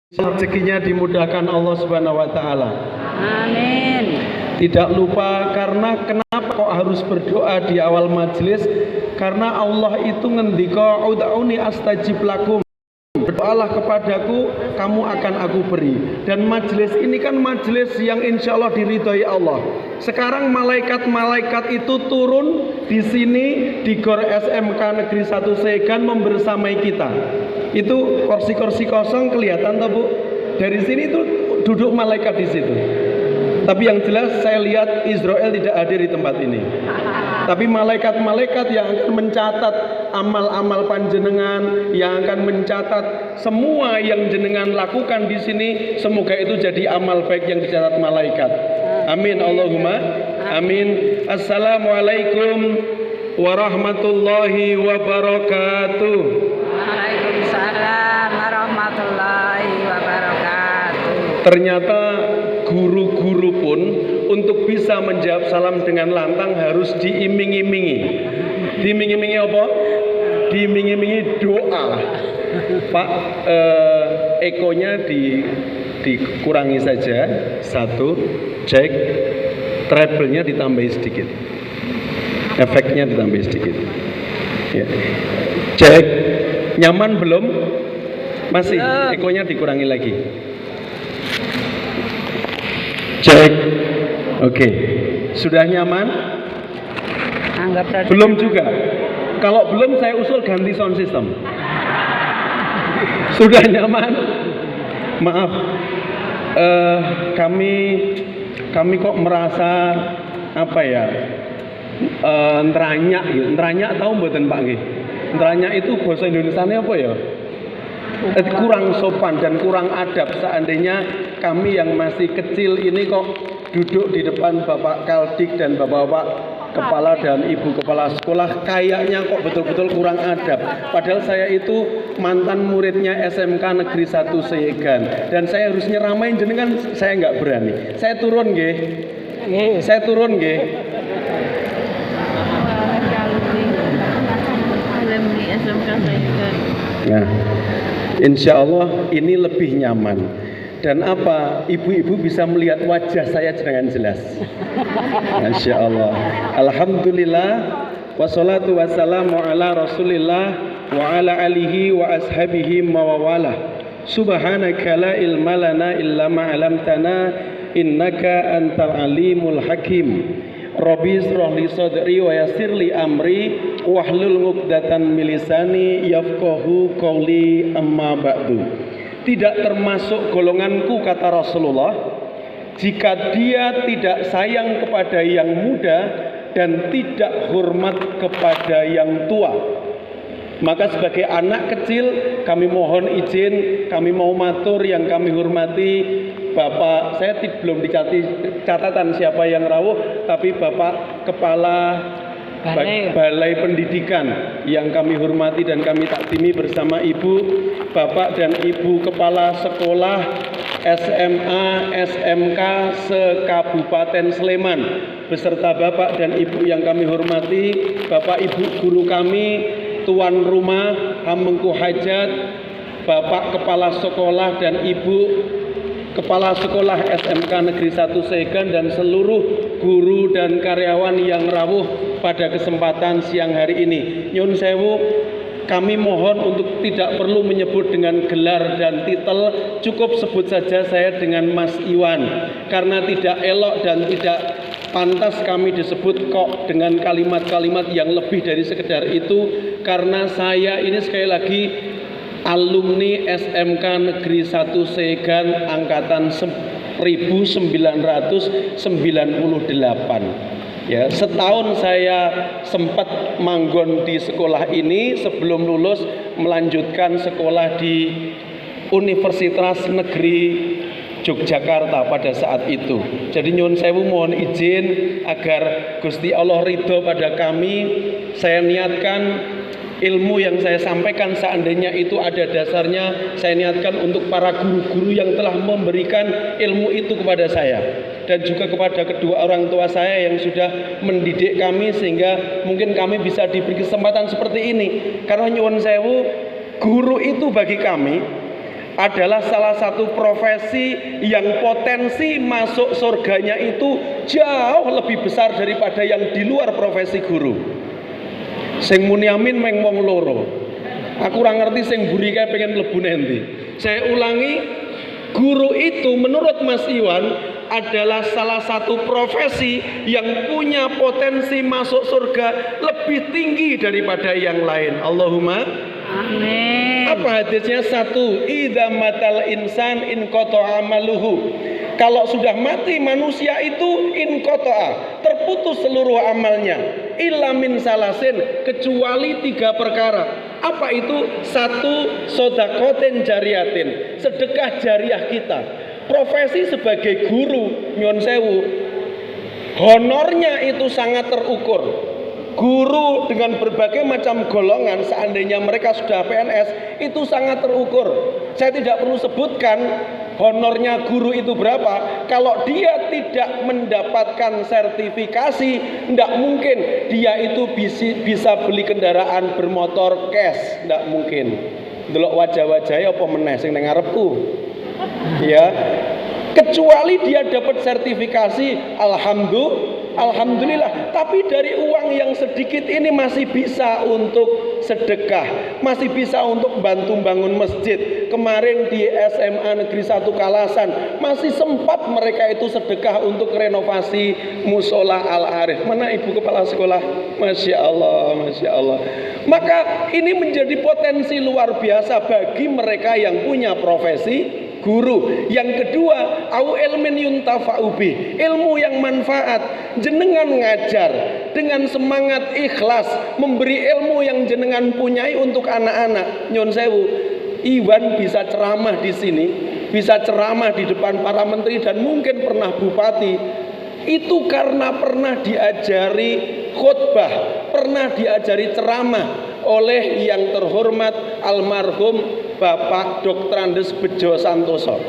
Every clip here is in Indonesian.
Rezekinya dimudahkan Allah Subhanahu wa taala. Amin. Tidak lupa, karena kenapa kok harus berdoa di awal majelis? Karena Allah itu ngendika ud'uni astajib lakum. Berdoalah kepadaku, kamu akan aku beri. Dan majelis ini kan majelis yang insya Allah diridhoi Allah. Sekarang malaikat-malaikat itu turun di sini di Gor SMK Negeri 1 Segan membersamai kita. Itu kursi-kursi kosong kelihatan toh Bu? Dari sini itu duduk malaikat di situ. Tapi yang jelas saya lihat Israel tidak hadir di tempat ini. Tapi malaikat-malaikat yang akan mencatat amal-amal panjenengan, yang akan mencatat semua yang jenengan lakukan di sini, semoga itu jadi amal baik yang dicatat malaikat. Amin Allahumma amin. Assalamualaikum warahmatullahi wabarakatuh. Waalaikumsalam warahmatullahi wabarakatuh. Ternyata guru-guru pun untuk bisa menjawab salam dengan lantang harus diiming-imingi. Diiming-imingi apa? Diiming-imingi doa. Pak, ekonya dikurangi saja. Satu, cek. Treble-nya ditambahi sedikit. Efeknya ditambahi sedikit. Ya. Cek. Nyaman belum? Masih. Ekonya dikurangi lagi. Cek. Oke. Sudah nyaman? Anggap Belum juga. Kalau belum saya usul ganti sound system. Sudah nyaman? Maaf. Kami kok merasa apa ya? Nteranyak gitu. Nteranyak tahu mboten Pak nggih? Nteranyak itu bahasa Indonesianya apa ya? Kurang sopan dan kurang adab. Seandainya kami yang masih kecil ini kok duduk di depan Bapak Kaldik dan Bapak-bapak kepala dan Ibu kepala sekolah, kayaknya kok betul-betul kurang adab. Padahal saya itu mantan muridnya SMK Negeri 1 Segan dan saya harus nyeramain jenengan, saya nggak berani. Saya turun nggih. Saya turun nggih. Nah, insya Allah ini lebih nyaman. Dan apa? Ibu-ibu bisa melihat wajah saya dengan jelas. Masya Allah. Alhamdulillah. Wassalatu wassalamu ala rasulillah wa ala alihi wa ashabihi mawawalah. Subhanaka la ilma lana illa ma'alamtana innaka antal alimul hakim. Rabbi shrah li sadri wa yassir li amri wahlul 'uqdatam min lisani yafqahu qawli amma ba'du. Tidak termasuk golonganku, kata Rasulullah, jika dia tidak sayang kepada yang muda dan tidak hormat kepada yang tua. Maka sebagai anak kecil kami mohon izin, kami mau matur yang kami hormati Bapak, saya belum dicatat catatan siapa yang rawuh, tapi Bapak Kepala Balai Pendidikan yang kami hormati dan kami takdimi bersama Ibu, Bapak dan Ibu Kepala Sekolah SMA, SMK se-Kabupaten Sleman beserta Bapak dan Ibu yang kami hormati, Bapak Ibu guru kami, tuan rumah, Hamengku Hajat, Bapak Kepala Sekolah dan Ibu Kepala Sekolah SMK Negeri 1 Segan dan seluruh guru dan karyawan yang rawuh pada kesempatan siang hari ini. Nyun sewu, kami mohon untuk tidak perlu menyebut dengan gelar dan titel, cukup sebut saja saya dengan Mas Iwan, karena tidak elok dan tidak pantas kami disebut kok dengan kalimat-kalimat yang lebih dari sekedar itu, karena saya ini sekali lagi alumni SMK Negeri 1 Segan angkatan 1998. Ya, setahun saya sempat manggon di sekolah ini sebelum lulus melanjutkan sekolah di Universitas Negeri Yogyakarta pada saat itu. Jadi nyuwun sewu mohon izin agar Gusti Allah ridho pada kami. Saya niatkan ilmu yang saya sampaikan, seandainya itu ada dasarnya, saya niatkan untuk para guru-guru yang telah memberikan ilmu itu kepada saya, dan juga kepada kedua orang tua saya yang sudah mendidik kami sehingga mungkin kami bisa diberi kesempatan seperti ini. Karena nyuwun sewu, guru itu bagi kami adalah salah satu profesi yang potensi masuk surganya itu jauh lebih besar daripada yang di luar profesi guru. Sing muni amin meng wong loro. Aku ora ngerti sing mburi kae pengen mlebu endi. Saya ulangi, guru itu menurut Mas Iwan adalah salah satu profesi yang punya potensi masuk surga lebih tinggi daripada yang lain. Allahumma Amin. apa hadisnya? Satu, idza matal insan in qata'a amaluhu. Kalau sudah mati manusia itu in qata'a, terputus seluruh amalnya. Illa min salasin, kecuali 3 perkara. Apa itu? Satu, sodakoten jariatin, sedekah jariah kita. Profesi sebagai guru, nyon sewu, honornya itu sangat terukur. Guru dengan berbagai macam golongan, seandainya mereka sudah PNS, itu sangat terukur. Saya tidak perlu sebutkan honornya guru itu berapa. Kalau dia tidak mendapatkan sertifikasi, tidak mungkin dia itu bisa beli kendaraan bermotor cash, tidak mungkin. Delok wajah-wajahnya apa meneh sing nang ngarepku. Ya, kecuali dia dapat sertifikasi, alhamdulillah. Tapi dari uang yang sedikit ini masih bisa untuk sedekah, masih bisa untuk bantu bangun masjid. Kemarin di SMA Negeri 1 Kalasan masih sempat mereka itu sedekah untuk renovasi musola Al Arif. Mana ibu kepala sekolah? Masya Allah, masya Allah. Maka ini menjadi potensi luar biasa bagi mereka yang punya profesi guru. Yang kedua, au ilmin yuntafa'u bih, ilmu yang manfaat. Jenengan ngajar dengan semangat ikhlas, memberi ilmu yang jenengan punyai untuk anak-anak. Nyon sewu, Iwan bisa ceramah di sini, bisa ceramah di depan para menteri dan mungkin pernah bupati. Itu karena pernah diajari khutbah, pernah diajari ceramah oleh yang terhormat almarhum Bapak Dr. Andes Bejo Santoso.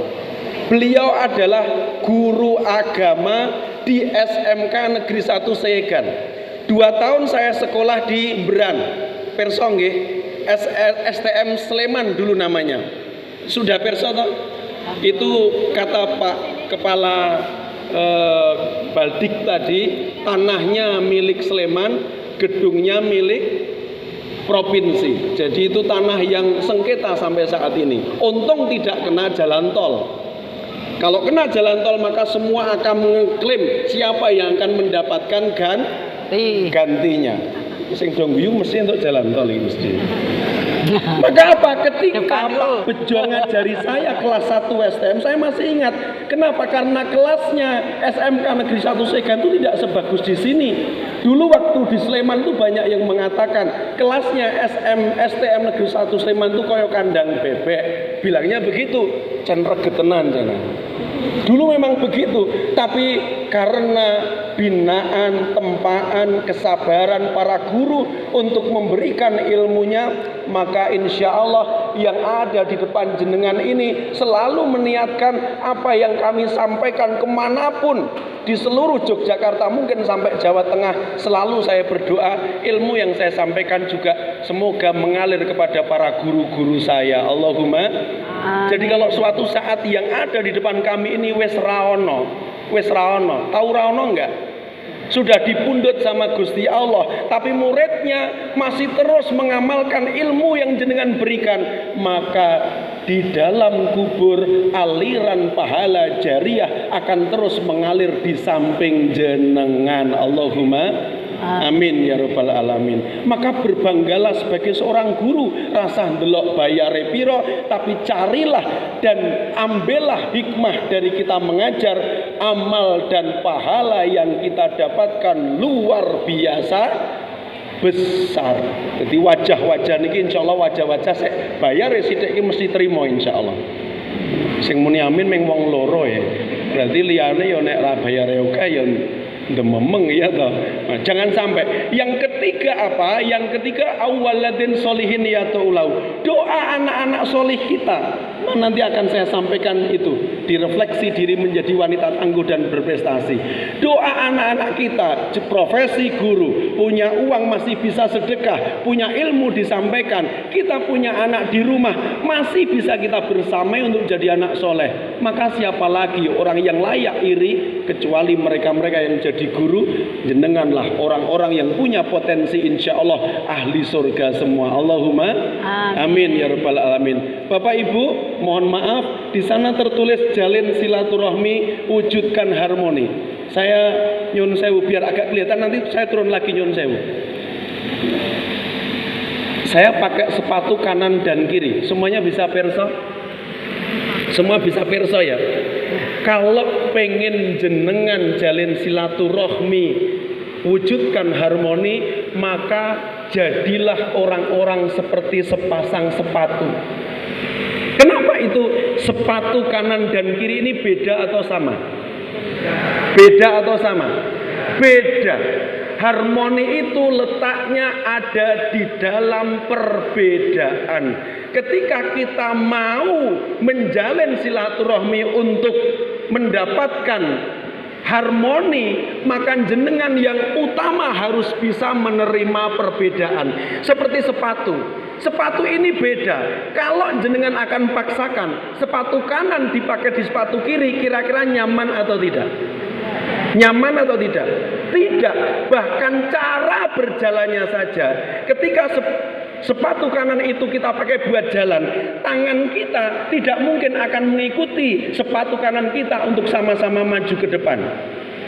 Beliau adalah guru agama di SMK Negeri 1 Seyegan. 2 tahun saya sekolah di Beran, perso nggih, STM Sleman dulu namanya. Sudah perso toh? Itu kata Pak Kepala Baldik tadi, tanahnya milik Sleman, gedungnya milik provinsi. Jadi itu tanah yang sengketa sampai saat ini. Untung tidak kena jalan tol. Kalau kena jalan tol maka semua akan mengklaim siapa yang akan mendapatkan gantinya. Sing dong guyu mesti untuk jalan tol ini mesti. Maka apa? Ketika Pak Bejo ngajari saya kelas 1 STM, saya masih ingat. Kenapa? Karena kelasnya SMK Negeri 1 Segan itu tidak sebagus di sini. Dulu waktu di Sleman itu banyak yang mengatakan kelasnya STM Negeri 1 Sleman itu koyo kandang bebek. Bilangnya begitu, can regetenan jangan. Dulu memang begitu, tapi karena binaan, tempaan, kesabaran para guru untuk memberikan ilmunya, maka insya Allah yang ada di depan jenengan ini selalu meniatkan apa yang kami sampaikan kemanapun di seluruh Yogyakarta, mungkin sampai Jawa Tengah. Selalu saya berdoa ilmu yang saya sampaikan juga semoga mengalir kepada para guru-guru saya. Allahumma. Jadi kalau suatu saat yang ada di depan kami ini wes raono, tahu raono enggak? Sudah dipundhut sama Gusti Allah, tapi muridnya masih terus mengamalkan ilmu yang jenengan berikan, maka di dalam kubur aliran pahala jariah akan terus mengalir di samping jenengan. Allahumma amin ya rabbal alamin. Maka berbanggalah sebagai seorang guru, rasa ndelok bayare piro, tapi carilah dan ambillah hikmah dari kita mengajar. Amal dan pahala yang kita dapatkan luar biasa besar. Jadi wajah-wajah niki insyaallah wajah-wajah sik bayar sithik iki mesti trimo insyaallah. Sing muni amin meng wong loro ya. Berarti liyane ya nek ra bayare akeh ya ndememeng ya to. Nah, jangan sampai. Yang ketiga apa? Yang ketiga awwaladin solihin yata'ulau. Doa anak-anak solih kita. Nah, nanti akan saya sampaikan itu. Direfleksi diri menjadi wanita tangguh dan berprestasi. Doa anak-anak kita, profesi guru, punya uang masih bisa sedekah, punya ilmu disampaikan. Kita punya anak di rumah, masih bisa kita bersamai untuk jadi anak soleh. Maka siapa lagi orang yang layak iri kecuali mereka-mereka yang jadi guru? Jenenganlah orang-orang yang punya potensi, insya Allah ahli surga semua. Allahumma amin ya rabbal alamin. Bapak Ibu, mohon maaf, di sana tertulis jalin silaturahmi, wujudkan harmoni. Saya nyun sewu biar agak kelihatan, nanti saya turun lagi nyun sewu. Saya pakai sepatu kanan dan kiri. Semuanya bisa perso? Semua bisa perso ya. Kalau pengen jenengan jalin silaturahmi, wujudkan harmoni, maka jadilah orang-orang seperti sepasang sepatu. Kenapa itu sepatu kanan dan kiri ini beda atau sama? Beda atau sama? Beda. Harmoni itu letaknya ada di dalam perbedaan. Ketika kita mau menjalin silaturahmi untuk mendapatkan harmoni, maka jenengan yang utama harus bisa menerima perbedaan. Seperti sepatu. Sepatu ini beda. Kalau jenengan akan paksakan sepatu kanan dipakai di sepatu kiri, kira-kira nyaman atau tidak? Nyaman atau tidak? Tidak. Bahkan cara berjalannya saja. Ketika sepatu kanan itu kita pakai buat jalan, tangan kita tidak mungkin akan mengikuti sepatu kanan kita untuk sama-sama maju ke depan.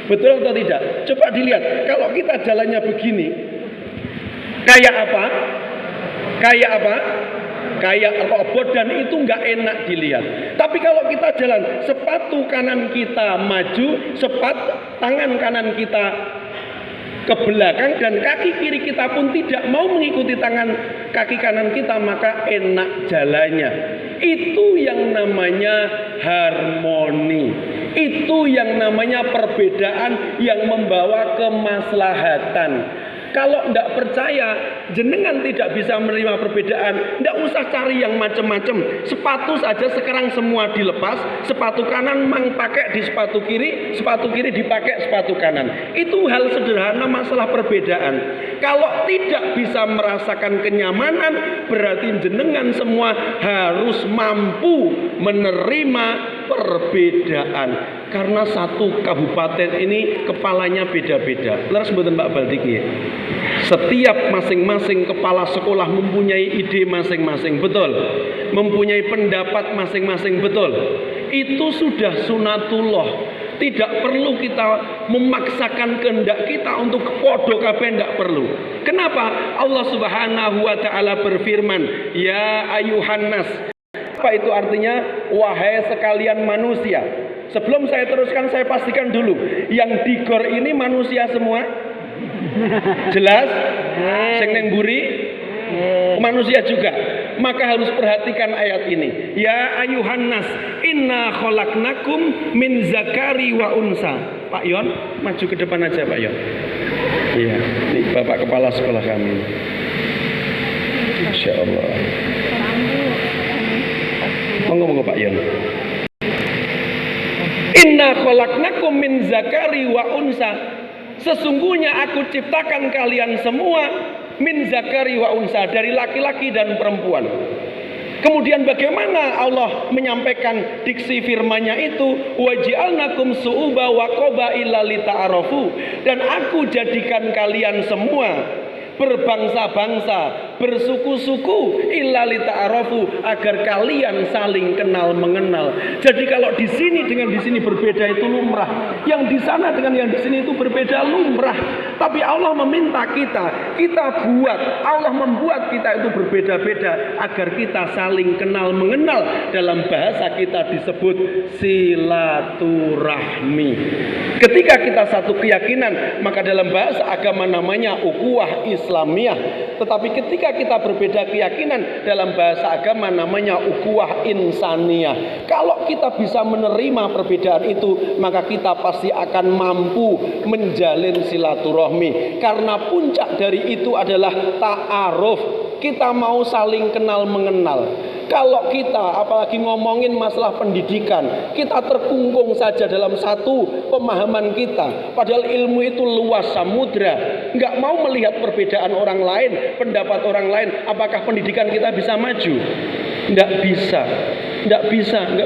Betul atau tidak? Coba dilihat. Kalau kita jalannya begini, kayak apa? Kayak apa? Kayak robot, dan itu nggak enak dilihat. Tapi kalau kita jalan, sepatu kanan kita maju, tangan kanan kita ke belakang, dan kaki kiri kita pun tidak mau mengikuti kaki kanan kita, maka enak jalannya. Itu yang namanya harmoni. Itu yang namanya perbedaan yang membawa kemaslahatan. Kalau tidak percaya, jenengan tidak bisa menerima perbedaan, tidak usah cari yang macam-macam. Sepatu saja sekarang semua dilepas, sepatu kanan mang pakai di sepatu kiri dipakai sepatu kanan. Itu hal sederhana masalah perbedaan. Kalau tidak bisa merasakan kenyamanan, berarti jenengan semua harus mampu menerima perbedaan. Karena satu kabupaten ini kepalanya beda-beda. Leres mboten Pak Baldiki? Setiap masing-masing kepala sekolah mempunyai ide masing-masing, betul. Mempunyai pendapat masing-masing, betul. Itu sudah sunatullah. Tidak perlu kita memaksakan kehendak kita untuk podo kabeh, tidak perlu. Kenapa? Allah Subhanahu wa taala berfirman, "Ya ayuhan nas." Apa itu artinya? Wahai sekalian manusia. Sebelum saya teruskan, saya pastikan dulu, yang di gor ini manusia semua? Jelas? Sing neng buri? Manusia juga. Maka harus perhatikan ayat ini. Ya ayuhan nas, inna khalaqnakum min zakari wa unsa. Pak Yon, maju ke depan aja Pak Yon. Iya, ini Bapak Kepala Sekolah kami. Insya Allah. Monggo Pak Yon. Inna khalaqnakum min zakari wa unsa. Sesungguhnya aku ciptakan kalian semua min zakari wa unsa, dari laki-laki dan perempuan. Kemudian bagaimana Allah menyampaikan diksi firman-Nya itu? Waj'alnakum su'uba wa qabaila lita'arafu. Dan aku jadikan kalian semua berbangsa-bangsa, bersuku-suku, illa lita'arafu, agar kalian saling kenal mengenal. Jadi kalau di sini dengan di sini berbeda itu lumrah, yang di sana dengan yang di sini itu berbeda lumrah. Tapi Allah meminta kita buat, Allah membuat kita itu berbeda-beda agar kita saling kenal mengenal. Dalam bahasa kita disebut silaturahmi. Ketika kita satu keyakinan, maka dalam bahasa agama namanya ukhuwah Islamiyah. Tetapi ketika Ketika kita berbeda keyakinan, dalam bahasa agama namanya ukhuwah insaniyah. Kalau kita bisa menerima perbedaan itu, maka kita pasti akan mampu menjalin silaturahmi. Karena puncak dari itu adalah ta'aruf. Kita mau saling kenal mengenal. Kalau kita apalagi ngomongin masalah pendidikan, kita terkungkung saja dalam satu pemahaman kita. Padahal ilmu itu luas samudra. Nggak mau melihat perbedaan orang lain, pendapat orang lain. Apakah pendidikan kita bisa maju? Nggak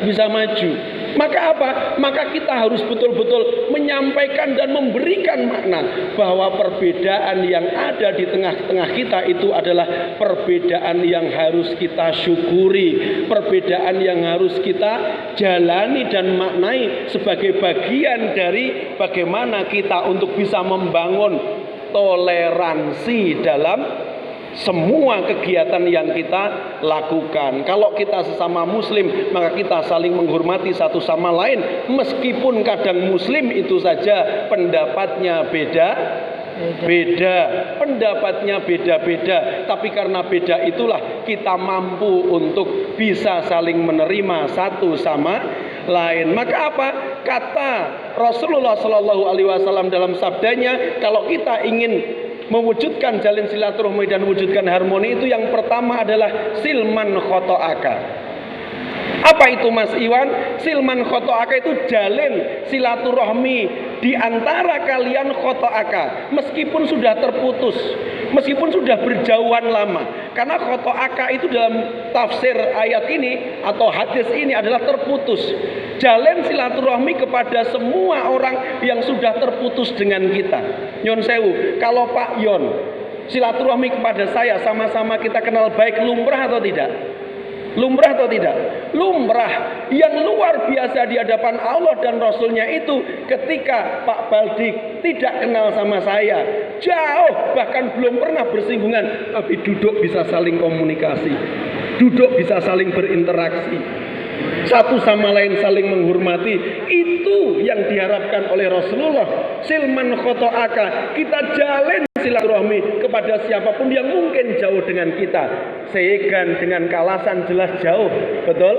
bisa maju. Maka apa? Maka kita harus betul-betul menyampaikan dan memberikan makna bahwa perbedaan yang ada di tengah-tengah kita itu adalah perbedaan yang harus kita syukuri, perbedaan yang harus kita jalani dan maknai sebagai bagian dari bagaimana kita untuk bisa membangun toleransi dalam semua kegiatan yang kita lakukan. Kalau kita sesama muslim, maka kita saling menghormati satu sama lain. Meskipun kadang muslim itu saja pendapatnya pendapatnya beda-beda, tapi karena beda itulah kita mampu untuk bisa saling menerima satu sama lain. Maka apa? Kata Rasulullah SAW dalam sabdanya, kalau kita ingin mewujudkan jalin silaturahmi dan mewujudkan harmoni, itu yang pertama adalah silman khoto'aka. Apa itu Mas Iwan? Silman khoto'aka itu jalin silaturahmi di antara kalian khoto'aka, meskipun sudah terputus, meskipun sudah berjauhan lama. Karena khoto'aka itu dalam tafsir ayat ini atau hadis ini adalah terputus. Jalin silaturahmi kepada semua orang yang sudah terputus dengan kita. Nyon sewu, kalau Pak Yon silaturahmi kepada saya, sama-sama kita kenal baik, lumrah atau tidak? Lumrah atau tidak? Lumrah. Yang luar biasa di hadapan Allah dan Rasulnya itu ketika Pak Baldik tidak kenal sama saya, jauh, bahkan belum pernah bersinggungan, tapi duduk bisa saling komunikasi, duduk bisa saling berinteraksi, satu sama lain saling menghormati. Itu yang diharapkan oleh Rasulullah. Silman khoto'aka, kita jalin silaturahmi kepada siapapun yang mungkin jauh dengan kita. Seyegan dengan Kalasan jelas jauh, betul?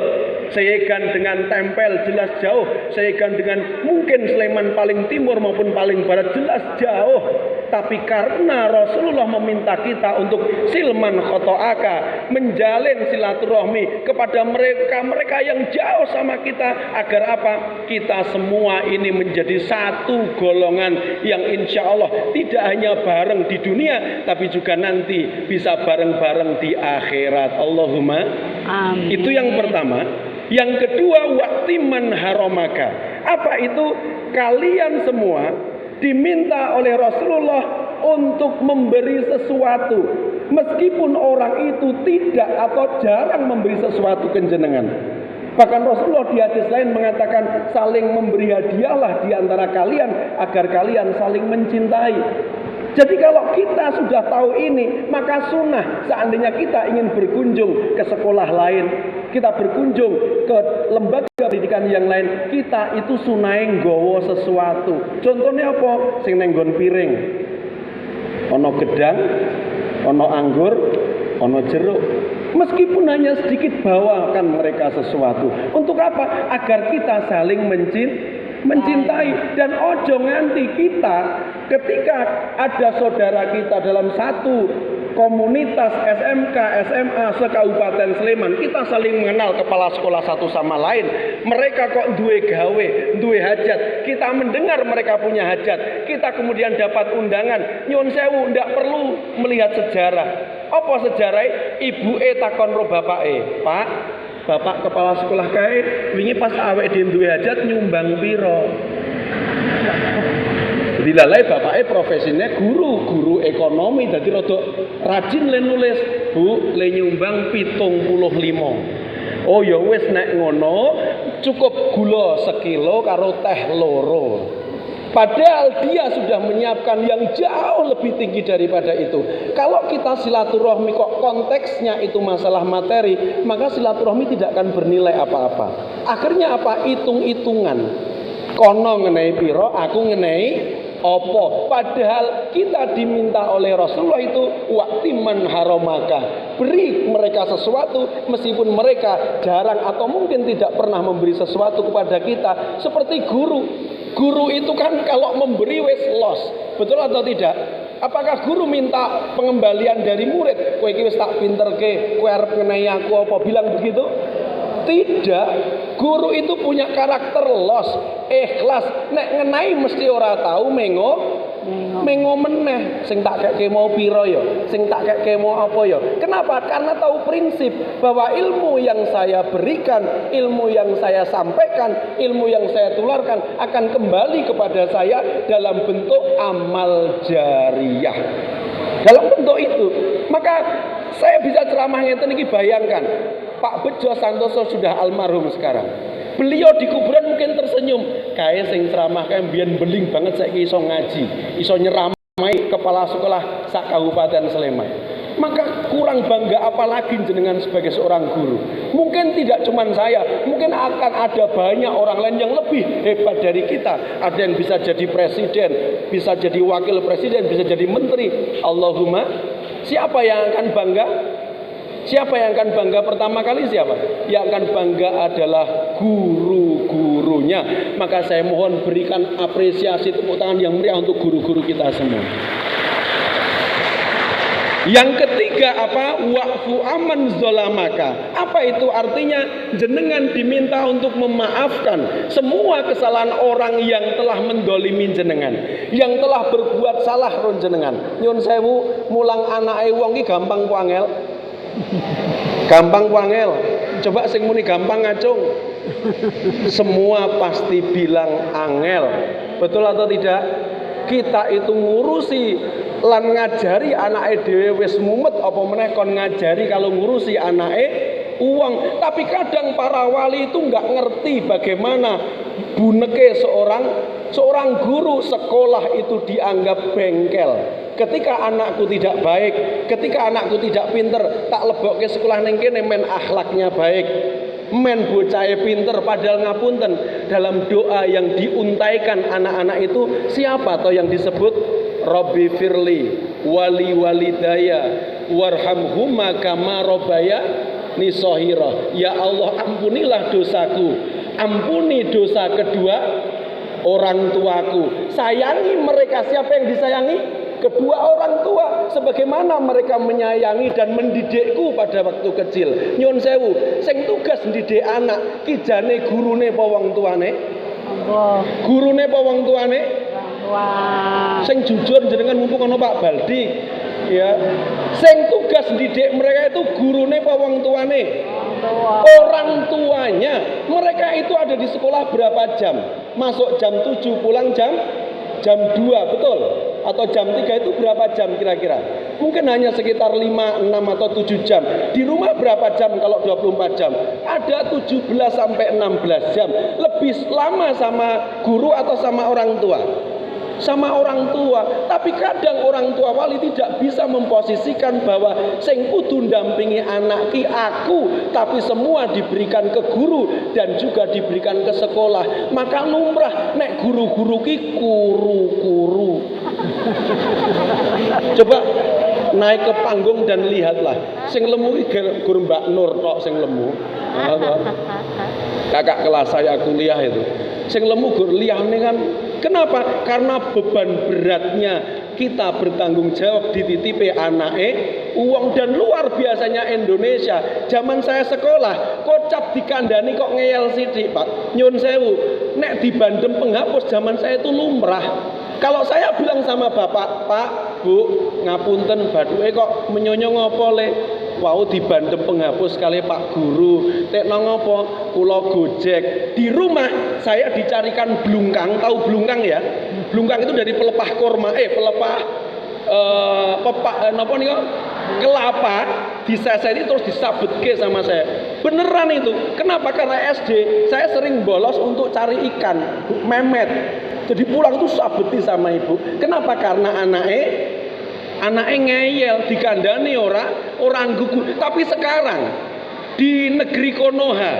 Seyegan dengan Tempel jelas jauh. Seyegan dengan mungkin Sleman paling timur maupun paling barat jelas jauh. Tapi karena Rasulullah meminta kita untuk silman khoto'aka, menjalin silaturahmi kepada mereka yang jauh sama kita, agar apa? Kita semua ini menjadi satu golongan yang insya Allah tidak hanya bareng di dunia, tapi juga nanti bisa bareng-bareng di akhirat. Allahumma amin. Itu yang pertama. Yang kedua, waktiman haramaka. Apa itu? Kalian semua diminta oleh Rasulullah untuk memberi sesuatu, meskipun orang itu tidak atau jarang memberi sesuatu ke jenengan. Bahkan Rasulullah di hadis lain mengatakan, saling memberi hadiahlah di antara kalian agar kalian saling mencintai. Jadi kalau kita sudah tahu ini, maka sunnah seandainya kita ingin berkunjung ke sekolah lain, kita berkunjung ke lembaga pendidikan yang lain, kita itu sunai nggawa sesuatu. Contohnya apa? Sing nenggon piring, ono gedang, ono anggur, ono jeruk. Meskipun hanya sedikit, bawakan mereka sesuatu. Untuk apa? Agar kita saling mencintai. Dan ojo nganti kita ketika ada saudara kita dalam satu komunitas SMK, SMA se-Kabupaten Sleman, kita saling mengenal kepala sekolah satu sama lain. Mereka kok duwe gawe, duwe hajat, kita mendengar mereka punya hajat, kita kemudian dapat undangan. Nyun sewu, ndak perlu melihat sejarah. Apa sejarah? Ibuke takon ro bapake, Pak, bapak kepala sekolah kae wingi pas awake dhewe duwe hajat nyumbang piro? Dilalai bapaknya profesinya guru ekonomi, jadi rada rajin le nulis, Bu, le nyumbang 75. Oh ya wis nek ngono, cukup gula sekilo karo teh loro. Padahal dia sudah menyiapkan yang jauh lebih tinggi daripada itu. Kalau kita silaturahmi kok konteksnya itu masalah materi, maka silaturahmi tidak akan bernilai apa-apa. Akhirnya apa? Hitung-hitungan. Kono ngenei piro, aku ngenei Opo, padahal kita diminta oleh Rasulullah itu waqtiman haramaka, beri mereka sesuatu meskipun mereka jarang atau mungkin tidak pernah memberi sesuatu kepada kita. Seperti guru itu kan kalau memberi wes los, betul atau tidak? Apakah guru minta pengembalian dari murid? Kowe iki wis tak pinterke, kowe arep ngenai aku apa, bilang begitu? Tidak. Guru itu punya karakter los, ikhlas. Nek ngenai mesti ora tahu mengo meneh. Sing tak keke mau piro ya, sing tak keke mau apa ya. Kenapa? Karena tahu prinsip bahwa ilmu yang saya berikan, ilmu yang saya sampaikan, ilmu yang saya tularkan akan kembali kepada saya dalam bentuk amal jariyah. Dalam bentuk itu, maka saya bisa ceramah ngeten iki, bayangkan Pak Bejo Santoso sudah almarhum sekarang. Beliau di kuburan mungkin tersenyum, kayak sing ceramah kayak mbiyen beling banget saiki iso ngaji, iso nyeramai kepala sekolah sak Kabupaten Sleman. Maka kurang bangga apalagi jenengan sebagai seorang guru. Mungkin tidak cuma saya, mungkin akan ada banyak orang lain yang lebih hebat dari kita. Ada yang bisa jadi presiden, bisa jadi wakil presiden, bisa jadi menteri. Allahumma, siapa yang akan bangga? Siapa yang akan bangga pertama kali? Siapa? Yang akan bangga adalah guru-gurunya. Maka saya mohon berikan apresiasi, tepuk tangan yang meriah untuk guru-guru kita semua. Yang ketiga apa? Wa'fu aman zolamaka. Apa itu artinya? Jenengan diminta untuk memaafkan semua kesalahan orang yang telah mendolimi jenengan, yang telah berbuat salah ron jenengan. Nyun sewu, mulang anake wong ki gampang ku angel. Gampang ku angel. Coba sing muni gampang ngacung. Semua pasti bilang angel. Betul atau tidak? Kita itu ngurusi lan ngajari anake dhewe wis mumet, apa meneh kon ngajari kalau ngurusi anake uang. Tapi kadang para wali itu nggak ngerti bagaimana buneke seorang guru. Sekolah itu dianggap bengkel. Ketika anakku tidak baik, ketika anakku tidak pinter, tak lebokke sekolah ning kene men akhlaknya baik, men bocahe pinter, padahal ngapunten dalam doa yang diuntaikan anak-anak itu siapa toh yang disebut? Rabbi firli wali walidaya warhamhuma kama robaya nisohira. Ya Allah, ampunilah dosaku, ampuni dosa kedua orang tuaku. Sayangi mereka. Siapa yang disayangi? Kedua orang tua, sebagaimana mereka menyayangi dan mendidikku pada waktu kecil. Nyun sewu, sing tugas ndidik anak kijane gurune apa wong tuane? Gurune apa wong tuane? Wah. Sing jujur jenengan mumpung ana Pak Baldi, ya. Sing tugas ndidik mereka itu gurune apa wong tuane? Orang tuanya. Mereka itu ada di sekolah berapa jam? Masuk jam 7, pulang jam 2, betul? Atau jam 3 itu berapa jam kira-kira? Mungkin hanya sekitar 5, 6 atau 7 jam. Di rumah berapa jam kalau 24 jam? Ada 17 sampai 16 jam. Lebih lama sama guru atau sama orang tua? Sama orang tua. Tapi kadang orang tua wali tidak bisa memposisikan bahwa sing kudu ndampingi anak ki aku, tapi semua diberikan ke guru dan juga diberikan ke sekolah. Maka lumrah nek guru-guru ki kuru-kuru. Coba naik ke panggung dan lihatlah. Sing lemu iki guru Mbak Nur tok sing lemu. Kakak kelas saya kuliah itu. Sing lemu gur liyane kan. Kenapa? Karena beban beratnya kita bertanggung jawab dititipi anake uang. Dan luar biasanya Indonesia. Zaman saya sekolah, kocap dikandani kok ngeyel sithik, Pak. Nyun sewu, nek dibandem penghapus zaman saya itu lumrah. Kalau saya bilang sama bapak, Pak, Bu, ngapunten baduke kok menyonyong apa le? Wau dibandem penghapus kali Pak Guru. Tekno ngopo? Kula gojek. Di rumah saya dicarikan blungkang, tahu blungkang ya? Blungkang itu dari pelepah kurma, pelepah napa nika? Kelapa diseseni terus disabetke sama saya. Beneran itu. Kenapa? Karena SD saya sering bolos untuk cari ikan, memet. Jadi pulang itu sabeti sama ibu. Kenapa? Karena anake ngeyel, dikandani orang gugu. Tapi sekarang di negeri Konoha,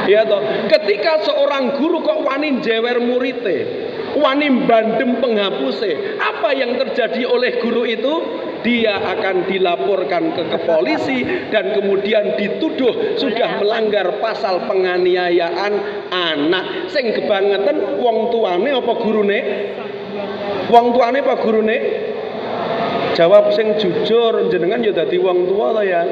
ya toh, ketika seorang guru kok wani jewer murite, wani bandem penghapuse. Apa yang terjadi oleh guru itu? Dia akan dilaporkan ke polisi dan kemudian dituduh sudah melanggar pasal penganiayaan anak. Sing kebangetan wong tuane apa gurune? Wong tuane apa gurune? Jawab sing jujur, jenengan ya dadi wong tua to ya.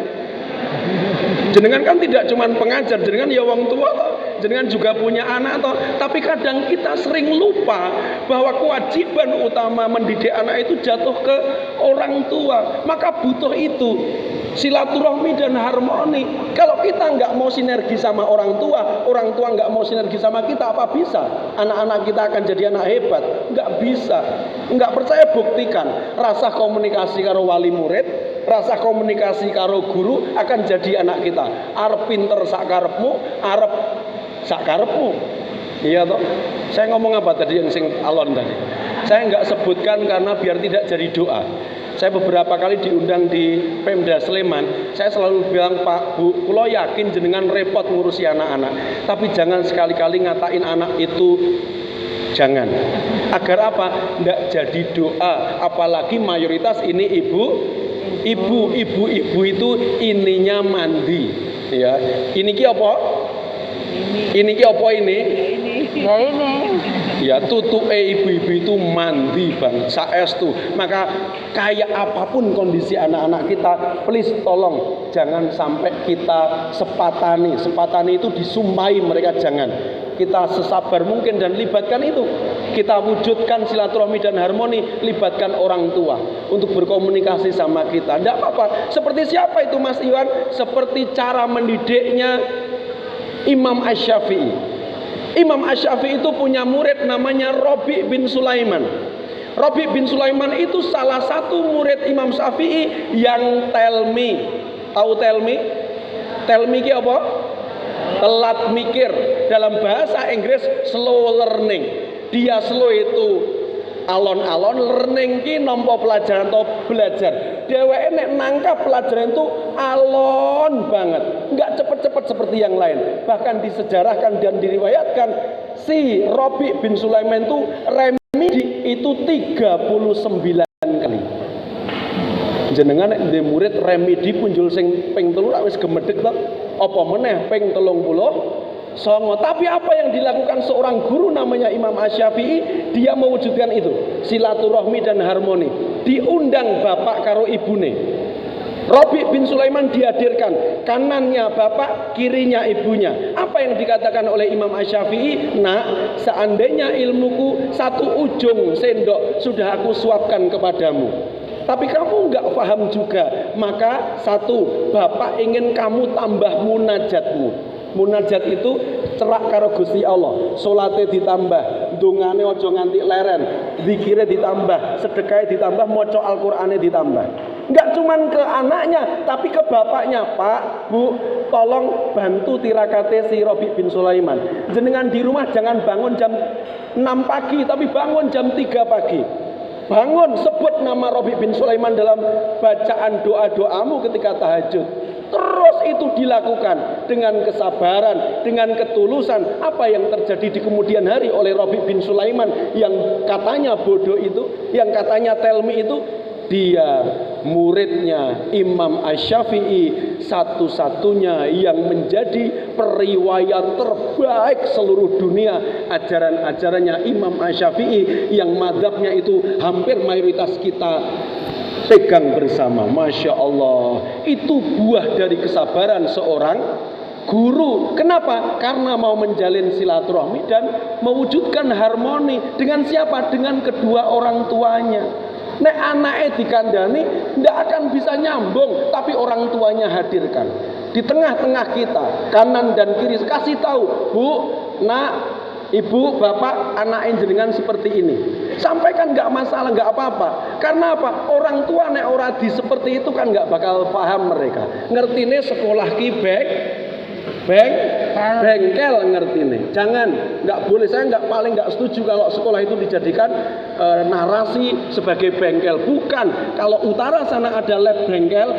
Jenengan kan tidak cuma pengajar, jenengan ya wong tua toh. Jenengan juga punya anak toh. Tapi kadang kita sering lupa bahwa kewajiban utama mendidik anak itu jatuh ke orang tua. Maka butuh itu silaturahmi dan harmoni. Kalau kita nggak mau sinergi sama orang tua nggak mau sinergi sama kita, apa bisa anak-anak kita akan jadi anak hebat? Nggak bisa. Nggak percaya, buktikan. Rasa komunikasi karo wali murid, rasa komunikasi karo guru akan jadi anak kita. Arep pinter sak karepmu, arep sak karepmu. Iya toh? Saya ngomong apa tadi yang sing alon tadi? Saya nggak sebutkan karena biar tidak jadi doa. Saya beberapa kali diundang di Pemda Sleman. Saya selalu bilang, Pak, Bu, kulo yakin jenengan repot ngurusi anak-anak. Tapi jangan sekali-kali ngatain anak itu. Jangan. Agar apa? Nggak jadi doa. Apalagi mayoritas ini ibu itu ininya mandi. Ya. Ini ki apa? Ini ki apa ini? Ya ini. Ya tutuke ibu-ibu itu mandi bang, saestu. Maka kayak apapun kondisi anak-anak kita, please tolong jangan sampai kita sepatani. Sepatani itu disumpahi mereka, jangan. Kita sesabar mungkin dan libatkan itu. Kita wujudkan silaturahmi dan harmoni, libatkan orang tua untuk berkomunikasi sama kita. Tidak apa-apa. Seperti siapa itu Mas Iwan? Seperti cara mendidiknya Imam Asy-Syafi'i. Imam Asy-Syafi'i itu punya murid namanya Rabi' bin Sulaiman. Rabi' bin Sulaiman itu salah satu murid Imam Syafi'i yang telmi. Tahu telmi? Telmi ki apa? Telat mikir. Dalam bahasa Inggris slow learning. Dia slow itu alon-alon, learning ki nampa pelajaran atau belajar. Dheweke nek nangkap pelajaran itu alon banget, nggak cepet-cepet seperti yang lain. Bahkan disejarahkan dan diriwayatkan si Rabi' bin Sulaiman itu remedi itu 39 kali. Jenengan nek ndek murid remedi punjul sing ping 3 wis gemedhek to. Apa meneh ping 30 Tapi apa yang dilakukan seorang guru namanya Imam Asy-Syafi'i? Dia mewujudkan itu, silaturahmi dan harmoni. Diundang bapak karo ibune. Rabi' bin Sulaiman dihadirkan, kanannya bapak, kirinya ibunya. Apa yang dikatakan oleh Imam Asy-Syafi'i? Nak, seandainya ilmuku satu ujung sendok sudah aku suapkan kepadamu, tapi kamu enggak paham juga, maka satu, bapak ingin kamu tambah munajatmu. Munajat itu cerak karo Gusti Allah, salate ditambah, dungane aja nganti leren, zikire ditambah, sedekahe ditambah, maca Al-Qur'ane ditambah. Enggak cuman ke anaknya, tapi ke bapaknya. Pak, Bu, tolong bantu tirakate si Rabi' bin Sulaiman. Jenengan di rumah jangan bangun jam 6 pagi, tapi bangun jam 3 pagi. Bangun, sebut nama Rabi' bin Sulaiman dalam bacaan doa-doamu ketika tahajud. Terus itu dilakukan dengan kesabaran, dengan ketulusan. Apa yang terjadi di kemudian hari oleh Rabi' bin Sulaiman yang katanya bodoh itu, yang katanya telmi itu, dia muridnya Imam Asy-Syafi'i, satu-satunya yang menjadi periwayat terbaik seluruh dunia. Ajaran-ajarannya Imam Asy-Syafi'i yang madzhabnya itu hampir mayoritas kita pegang bersama. Masya Allah, itu buah dari kesabaran seorang guru. Kenapa? Karena mau menjalin silaturahmi dan mewujudkan harmoni. Dengan siapa? Dengan kedua orang tuanya. Nek anaknya dikandani ndak akan bisa nyambung, tapi orang tuanya hadirkan di tengah-tengah kita, kanan dan kiri, kasih tahu, Bu, Nak, Ibu, Bapak, anak jenengan seperti ini. Sampaikan, nggak masalah, nggak apa-apa. Karena apa? Orang tua nek ora di seperti itu kan nggak bakal paham mereka. Ngertine sekolah ki bengkel ngertine. Jangan, nggak boleh. Saya paling nggak setuju kalau sekolah itu dijadikan narasi sebagai bengkel. Bukan. Kalau utara sana ada lab bengkel.